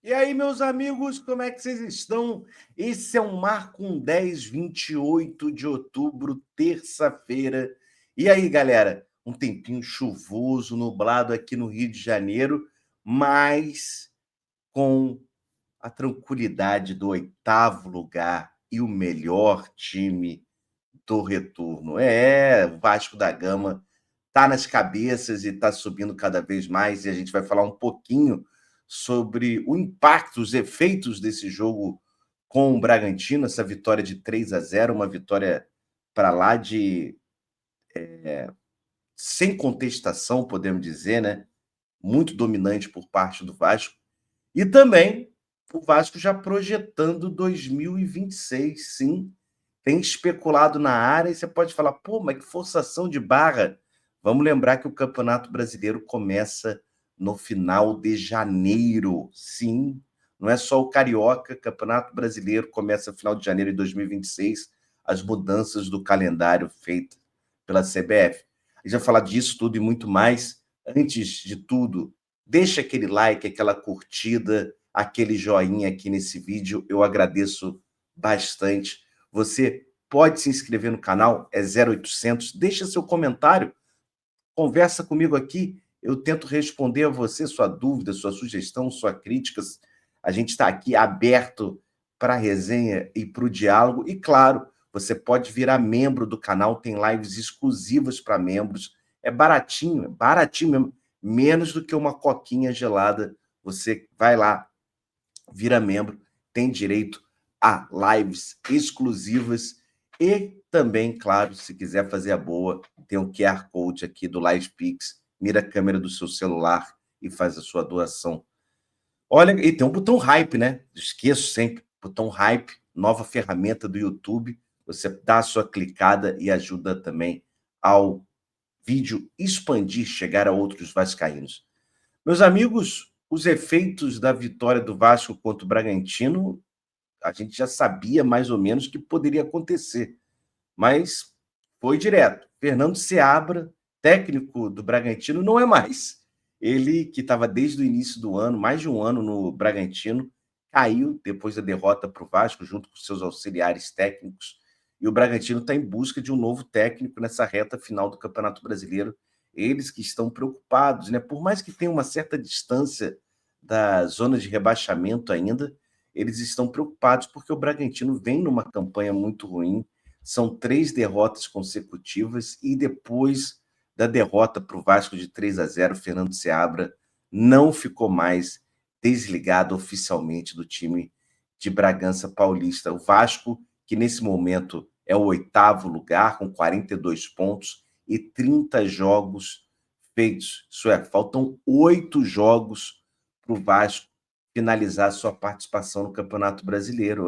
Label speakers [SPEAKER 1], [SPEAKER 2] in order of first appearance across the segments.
[SPEAKER 1] E aí, meus amigos, como é que vocês estão? Esse é o Marco 10, 28 de outubro, terça-feira. E aí, galera, um tempinho chuvoso, nublado aqui no Rio de Janeiro, mas com a tranquilidade do oitavo lugar e o melhor time do retorno. O Vasco da Gama tá nas cabeças e está subindo cada vez mais, e a gente vai falar um pouquinho sobre o impacto, os efeitos desse jogo com o Bragantino, essa vitória de 3-0, uma vitória para lá de sem contestação, podemos dizer, né? Muito dominante por parte do Vasco. E também o Vasco já projetando 2026, sim. Tem especulado na área e você pode falar, pô, mas que forçação de barra. Vamos lembrar que o Campeonato Brasileiro começa no final de janeiro. Sim, não é só o Carioca, Campeonato Brasileiro começa no final de janeiro de 2026, as mudanças do calendário feitas pela CBF. A gente vai falar disso tudo e muito mais. Antes de tudo, deixa aquele like, aquela curtida, aquele joinha aqui nesse vídeo. Eu agradeço bastante. Você pode se inscrever no canal, é 0800, deixa seu comentário, conversa comigo aqui, eu tento responder a você, sua dúvida, sua sugestão, sua crítica. A gente está aqui aberto para a resenha e para o diálogo. E, claro, você pode virar membro do canal, tem lives exclusivas para membros. É baratinho mesmo, menos do que uma coquinha gelada. Você vai lá, vira membro, tem direito a lives exclusivas e também, claro, se quiser fazer a boa, tem o QR Code aqui do LivePix, mira a câmera do seu celular e faz a sua doação. Olha, e tem um botão hype, né? Esqueço sempre, botão hype, nova ferramenta do YouTube, você dá a sua clicada e ajuda também ao vídeo expandir, chegar a outros vascaínos. Meus amigos, os efeitos da vitória do Vasco contra o Bragantino, a gente já sabia mais ou menos que poderia acontecer, mas foi direto. Fernando Seabra, técnico do Bragantino, não é mais. Ele, que estava desde o início do ano, mais de um ano no Bragantino, caiu depois da derrota para o Vasco, junto com seus auxiliares técnicos. E o Bragantino está em busca de um novo técnico nessa reta final do Campeonato Brasileiro. Eles que estão preocupados, né? Por mais que tenha uma certa distância da zona de rebaixamento ainda, eles estão preocupados porque o Bragantino vem numa campanha muito ruim. São 3 derrotas consecutivas e depois da derrota para o Vasco de 3-0, Fernando Seabra não ficou mais desligado oficialmente do time de Bragança Paulista. O Vasco, que nesse momento é o 8º lugar, com 42 pontos e 30 jogos feitos. Isso é, faltam 8 jogos para o Vasco finalizar sua participação no Campeonato Brasileiro.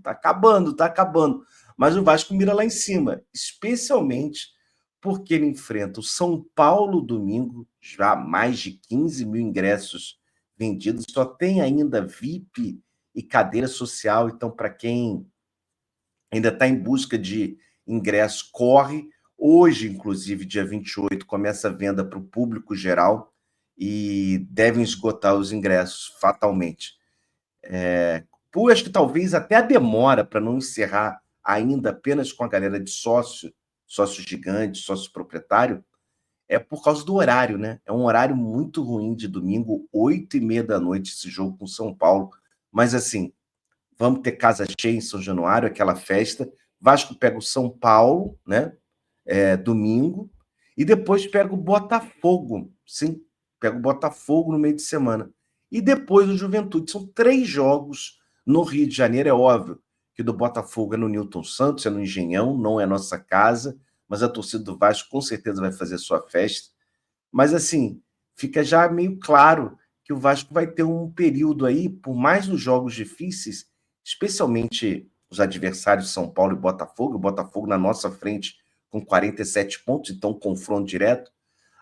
[SPEAKER 1] Tá acabando, tá acabando. Mas o Vasco mira lá em cima, especialmente porque ele enfrenta o São Paulo domingo, já mais de 15 mil ingressos vendidos, só tem ainda VIP e cadeira social, então para quem ainda está em busca de ingresso, corre. Hoje, inclusive, dia 28, começa a venda para o público geral e devem esgotar os ingressos fatalmente. Por acho que talvez até a demora para não encerrar ainda apenas com a galera de sócio gigante, sócio proprietário, é por causa do horário, né? É um horário muito ruim de domingo, 8h30 da noite, esse jogo com São Paulo. Mas assim, vamos ter casa cheia em São Januário, aquela festa. Vasco pega o São Paulo, né? Domingo, e depois pega o Botafogo, sim, pega o Botafogo no meio de semana. E depois o Juventude. São 3 jogos no Rio de Janeiro, é óbvio que do Botafogo é no Newton Santos, é no Engenhão, não é nossa casa, mas a torcida do Vasco com certeza vai fazer sua festa. Mas assim, fica já meio claro que o Vasco vai ter um período aí, por mais nos jogos difíceis, especialmente os adversários São Paulo e Botafogo, o Botafogo na nossa frente com 47 pontos, então confronto direto,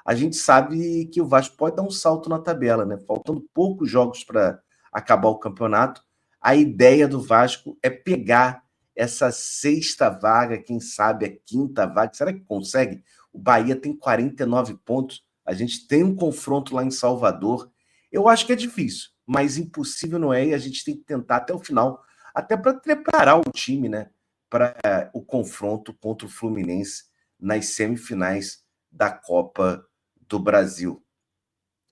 [SPEAKER 1] a gente sabe que o Vasco pode dar um salto na tabela, né? Faltando poucos jogos para acabar o campeonato, a ideia do Vasco é pegar essa 6ª vaga, quem sabe a 5ª vaga. Será que consegue? O Bahia tem 49 pontos, a gente tem um confronto lá em Salvador. Eu acho que é difícil. mas impossível não é, e a gente tem que tentar até o final, até para preparar o time, né, para o confronto contra o Fluminense nas semifinais da Copa do Brasil.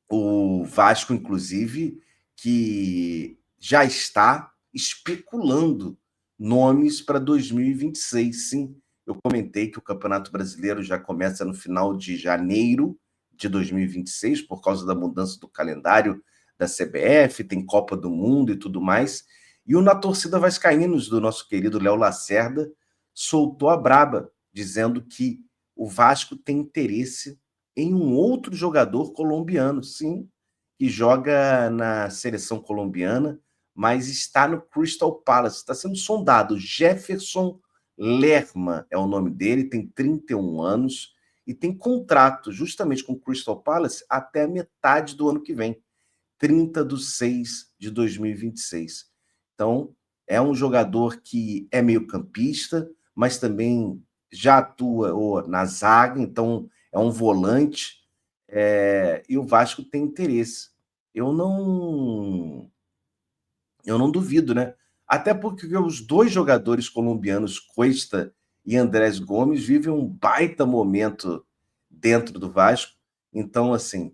[SPEAKER 1] O Vasco, inclusive, que já está especulando nomes para 2026. Sim, eu comentei que o Campeonato Brasileiro já começa no final de janeiro de 2026, por causa da mudança do calendário da CBF, tem Copa do Mundo e tudo mais. E o Na Torcida Vascaínos, do nosso querido Léo Lacerda, soltou a braba, dizendo que o Vasco tem interesse em um outro jogador colombiano, sim, que joga na seleção colombiana, mas está no Crystal Palace, está sendo sondado. Jefferson Lerma é o nome dele, tem 31 anos e tem contrato justamente com o Crystal Palace até a metade do ano que vem, 30/6/2026. Então, é um jogador que é meio-campista, mas também já atua na zaga, então é um volante, e o Vasco tem interesse. Eu não duvido, né? Até porque os dois jogadores colombianos, Cuesta e Andrés Gomes, vivem um baita momento dentro do Vasco. Então, assim,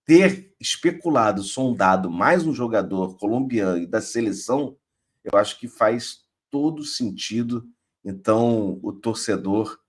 [SPEAKER 1] ter especulado, sondado mais um jogador colombiano e da seleção, eu acho que faz todo sentido. Então, o torcedor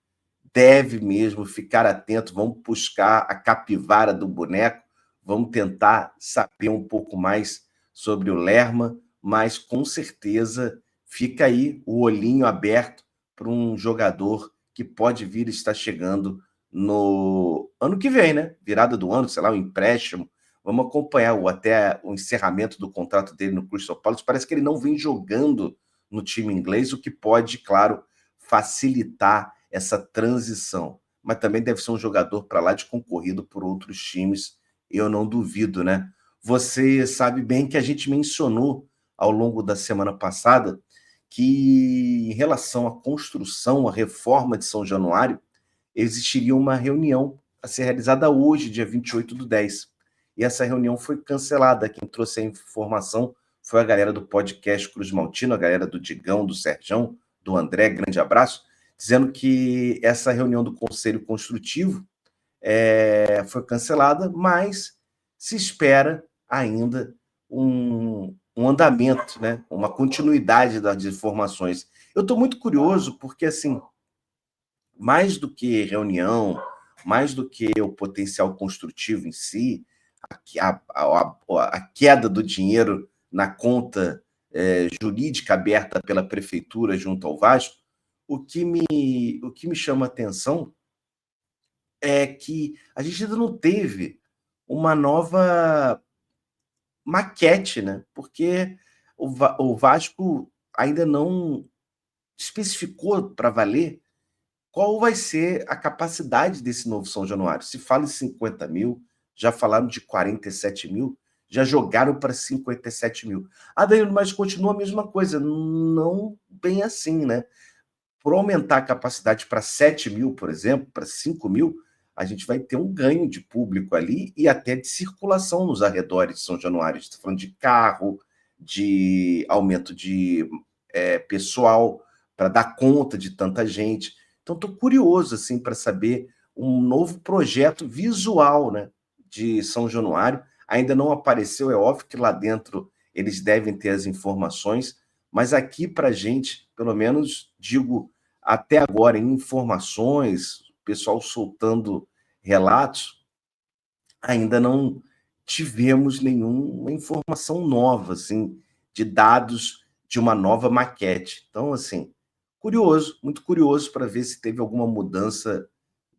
[SPEAKER 1] deve mesmo ficar atento, vamos buscar a capivara do boneco, vamos tentar saber um pouco mais sobre o Lerma, mas com certeza fica aí o olhinho aberto para um jogador que pode vir estar chegando no ano que vem, né? Virada do ano, sei lá, um empréstimo. Vamos acompanhar até o encerramento do contrato dele no Crystal Palace. Parece que ele não vem jogando no time inglês, o que pode, claro, facilitar essa transição. Mas também deve ser um jogador para lá de concorrido por outros times, eu não duvido, né? Você sabe bem que a gente mencionou ao longo da semana passada que, em relação à construção, à reforma de São Januário, existiria uma reunião a ser realizada hoje, dia 28/10. E essa reunião foi cancelada. Quem trouxe a informação foi a galera do podcast Cruz Maltino, a galera do Digão, do Serjão, do André, grande abraço, dizendo que essa reunião do Conselho Construtivo foi cancelada, mas se espera ainda um andamento, né? Uma continuidade das informações. Eu estou muito curioso porque, assim, mais do que reunião, mais do que o potencial construtivo em si, a queda do dinheiro na conta jurídica aberta pela prefeitura junto ao Vasco, o que me chama a atenção é que a gente ainda não teve uma nova maquete, né? Porque o Vasco ainda não especificou para valer qual vai ser a capacidade desse novo São Januário. Se fala em 50 mil, já falaram de 47 mil, já jogaram para 57 mil. Danilo, mas continua a mesma coisa, não bem assim, né? Por aumentar a capacidade para 7 mil, por exemplo, para 5 mil, a gente vai ter um ganho de público ali e até de circulação nos arredores de São Januário. A gente está falando de carro, de aumento de pessoal para dar conta de tanta gente. Então, estou curioso assim, para saber um novo projeto visual, né, de São Januário. Ainda não apareceu, é óbvio que lá dentro eles devem ter as informações, mas aqui para a gente, pelo menos, digo, até agora, em informações, o pessoal soltando relatos, ainda não tivemos nenhuma informação nova, assim, de dados de uma nova maquete. Então, assim, curioso, muito curioso para ver se teve alguma mudança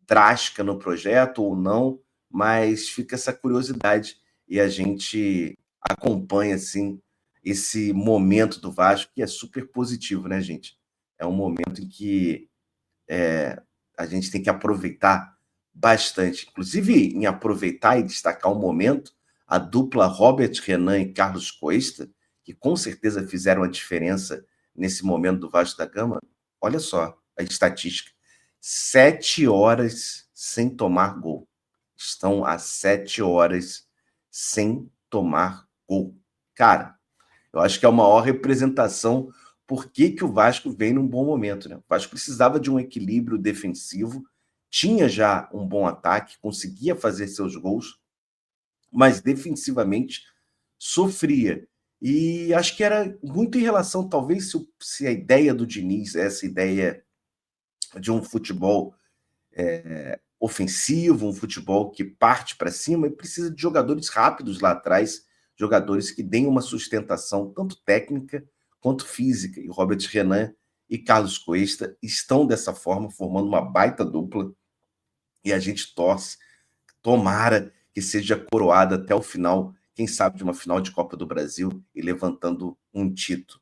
[SPEAKER 1] drástica no projeto ou não, mas fica essa curiosidade e a gente acompanha, assim, esse momento do Vasco, que é super positivo, né, gente? É um momento em que a gente tem que aproveitar bastante. Inclusive, em aproveitar e destacar o momento, a dupla Robert Renan e Carlos Cuesta, que com certeza fizeram a diferença nesse momento do Vasco da Gama. Olha só a estatística: 7 horas sem tomar gol. Estão há 7 horas sem tomar gol. Cara, eu acho que é a maior representação por que o Vasco vem num bom momento, né? O Vasco precisava de um equilíbrio defensivo, tinha já um bom ataque, conseguia fazer seus gols, mas defensivamente sofria. E acho que era muito em relação, talvez, se a ideia do Diniz, essa ideia de um futebol ofensivo, um futebol que parte para cima, e precisa de jogadores rápidos lá atrás, jogadores que deem uma sustentação tanto técnica quanto física. E Robert Renan e Carlos Cuesta estão dessa forma, formando uma baita dupla, e a gente torce, tomara que seja coroada até o final, quem sabe de uma final de Copa do Brasil e levantando um título.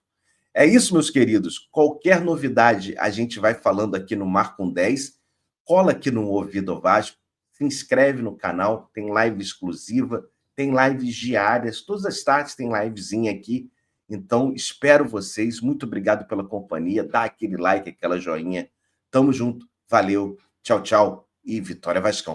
[SPEAKER 1] É isso, meus queridos. Qualquer novidade a gente vai falando aqui no Marco 10. Cola aqui no Ouvido Vasco, se inscreve no canal, tem live exclusiva, tem lives diárias, todas as tardes tem livezinha aqui. Então, espero vocês. Muito obrigado pela companhia. Dá aquele like, aquela joinha. Tamo junto. Valeu. Tchau, tchau. E Vitória Vascão.